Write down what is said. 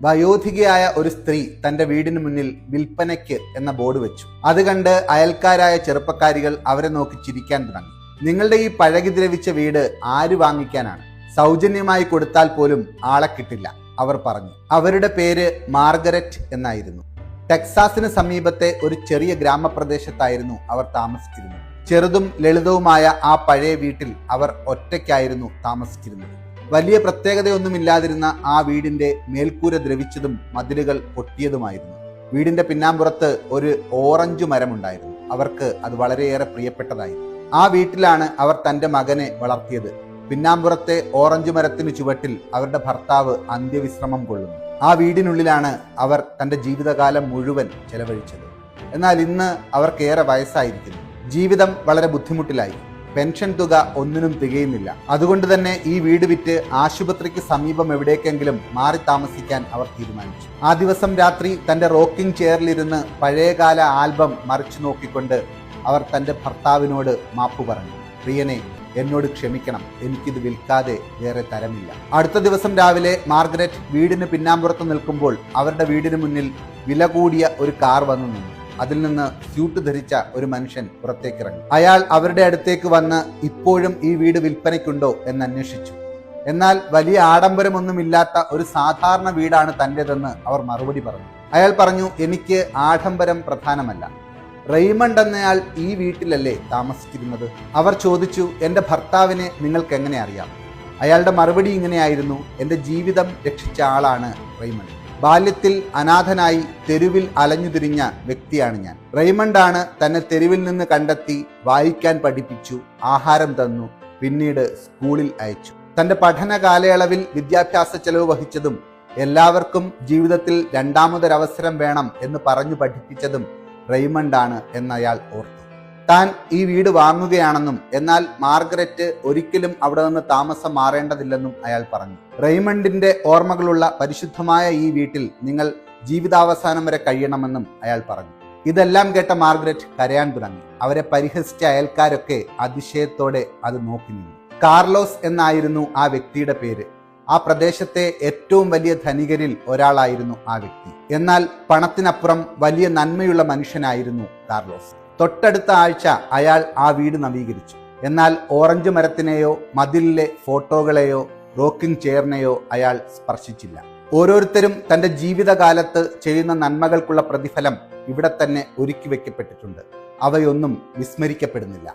വയോധികയായ ഒരു സ്ത്രീ തന്റെ വീടിന് മുന്നിൽ വിൽപ്പനയ്ക്ക് എന്ന ബോർഡ് വെച്ചു. അത് കണ്ട് അയൽക്കാരായ ചെറുപ്പക്കാരികൾ അവരെ നോക്കി ചിരിക്കാൻ തുടങ്ങി. നിങ്ങളുടെ ഈ പഴകി ദ്രവിച്ച വീട് ആര് വാങ്ങിക്കാനാണ്? സൗജന്യമായി കൊടുത്താൽ പോലും ആളെ കിട്ടില്ല, അവർ പറഞ്ഞു. അവരുടെ പേര് മാർഗരറ്റ് എന്നായിരുന്നു. ടെക്സാസിന് സമീപത്തെ ഒരു ചെറിയ ഗ്രാമപ്രദേശത്തായിരുന്നു അവർ താമസിച്ചിരുന്നത്. ചെറുതും ലളിതവുമായ ആ പഴയ വീട്ടിൽ അവർ ഒറ്റയ്ക്കായിരുന്നു താമസിച്ചിരുന്നത്. വലിയ പ്രത്യേകതയൊന്നുമില്ലാതിരുന്ന ആ വീടിന്റെ മേൽക്കൂര ദ്രവിച്ചതും മതിലുകൾ പൊട്ടിയതുമായിരുന്നു. വീടിന്റെ പിന്നാമ്പുറത്ത് ഒരു ഓറഞ്ച് മരമുണ്ടായിരുന്നു. അവർക്ക് അത് വളരെയേറെ പ്രിയപ്പെട്ടതായിരുന്നു. ആ വീട്ടിലാണ് അവർ തന്റെ മകനെ വളർത്തിയത്. പിന്നാമ്പുറത്തെ ഓറഞ്ച് മരത്തിനു ചുവട്ടിൽ അവരുടെ ഭർത്താവ് അന്ത്യവിശ്രമം കൊള്ളുന്നു. ആ വീടിനുള്ളിലാണ് അവർ തന്റെ ജീവിതകാലം മുഴുവൻ ചെലവഴിച്ചത്. എന്നാൽ ഇന്ന് അവർക്കേറെ വയസ്സായിരിക്കുന്നു. ജീവിതം വളരെ ബുദ്ധിമുട്ടിലായി. പെൻഷൻ തുക ഒന്നിനും തികയുന്നില്ല. അതുകൊണ്ട് തന്നെ ഈ വീട് വിറ്റ് ആശുപത്രിക്ക് സമീപം എവിടേക്കെങ്കിലും മാറി താമസിക്കാൻ അവർ തീരുമാനിച്ചു. ആ ദിവസം രാത്രി തന്റെ റോക്കിംഗ് ചെയറിലിരുന്ന് പഴയകാല ആൽബം മറിച്ചു നോക്കിക്കൊണ്ട് അവർ തന്റെ ഭർത്താവിനോട് മാപ്പു പറഞ്ഞു. പ്രിയനെ, എന്നോട് ക്ഷമിക്കണം, എനിക്കിത് വിൽക്കാതെ വേറെ തരമില്ല. അടുത്ത ദിവസം രാവിലെ മാർഗരറ്റ് വീടിന് പിന്നാമ്പുറത്ത് നിൽക്കുമ്പോൾ അവരുടെ വീടിന് മുന്നിൽ വില കൂടിയ ഒരു കാർ വന്നു നിന്നു. അതിൽ നിന്ന് സ്യൂട്ട് ധരിച്ച ഒരു മനുഷ്യൻ പുറത്തേക്കിറങ്ങി. അയാൾ അവരുടെ അടുത്തേക്ക് വന്ന് ഇപ്പോഴും ഈ വീട് വിൽപ്പനയ്ക്കുണ്ടോ എന്ന് അന്വേഷിച്ചു. എന്നാൽ വലിയ ആഡംബരമൊന്നുമില്ലാത്ത ഒരു സാധാരണ വീടാണ് തൻ്റെതെന്ന് അവർ മറുപടി പറഞ്ഞു. അയാൾ പറഞ്ഞു, എനിക്ക് ആഡംബരം പ്രധാനമല്ല. റെയ്മണ്ട് എന്നയാൾ ഈ വീട്ടിലല്ലേ താമസിച്ചിരുന്നത്? അവർ ചോദിച്ചു, എൻ്റെ ഭർത്താവിനെ നിങ്ങൾക്ക് എങ്ങനെ അറിയാം? അയാളുടെ മറുപടി ഇങ്ങനെയായിരുന്നു, എൻ്റെ ജീവിതം രക്ഷിച്ച ആളാണ് റെയ്മണ്ട്. ബാല്യത്തിൽ അനാഥനായി തെരുവിൽ അലഞ്ഞുതിരിഞ്ഞ വ്യക്തിയാണ് ഞാൻ. റെയ്മണ്ടാണ് തന്നെ തെരുവിൽ നിന്ന് കണ്ടെത്തി വായിക്കാൻ പഠിപ്പിച്ചു, ആഹാരം തന്നു, പിന്നീട് സ്കൂളിൽ അയച്ചു. തന്റെ പഠന കാലയളവിൽ വിദ്യാഭ്യാസ ചെലവ് വഹിച്ചതും എല്ലാവർക്കും ജീവിതത്തിൽ രണ്ടാമതൊരവസരം വേണം എന്ന് പറഞ്ഞു പഠിപ്പിച്ചതും റെയ്മണ്ടാണ് എന്നയാൾ ഓർത്തു. താൻ ഈ വീട് വാങ്ങുകയാണെന്നും എന്നാൽ മാർഗരറ്റ് ഒരിക്കലും അവിടെ നിന്ന് താമസം മാറേണ്ടതില്ലെന്നും അയാൾ പറഞ്ഞു. റെയ്മണ്ടിന്റെ ഓർമ്മകളുള്ള പരിശുദ്ധമായ ഈ വീട്ടിൽ നിങ്ങൾ ജീവിതാവസാനം വരെ കഴിയണമെന്നും അയാൾ പറഞ്ഞു. ഇതെല്ലാം കേട്ട മാർഗരറ്റ് കരയാൻ തുടങ്ങി. അവരെ പരിഹസിച്ച അയൽക്കാരൊക്കെ അതിശയത്തോടെ അത് നോക്കി നിന്നു. കാർലോസ് എന്നായിരുന്നു ആ വ്യക്തിയുടെ പേര്. ആ പ്രദേശത്തെ ഏറ്റവും വലിയ ധനികരിൽ ഒരാളായിരുന്നു ആ വ്യക്തി. എന്നാൽ പണത്തിനപ്പുറം വലിയ നന്മയുള്ള മനുഷ്യനായിരുന്നു കാർലോസ്. തൊട്ടടുത്ത ആഴ്ച അയാൾ ആ വീട് നവീകരിച്ചു. എന്നാൽ ഓറഞ്ച് മരത്തിനെയോ മതിലിലെ ഫോട്ടോകളെയോ റോക്കിംഗ് ചെയറിനെയോ അയാൾ സ്പർശിച്ചില്ല. ഓരോരുത്തരും തന്റെ ജീവിതകാലത്ത് ചെയ്യുന്ന നന്മകൾക്കുള്ള പ്രതിഫലം ഇവിടെ തന്നെ ഒരുക്കി വെക്കപ്പെട്ടിട്ടുണ്ട്. അവയൊന്നും വിസ്മരിക്കപ്പെടുന്നില്ല.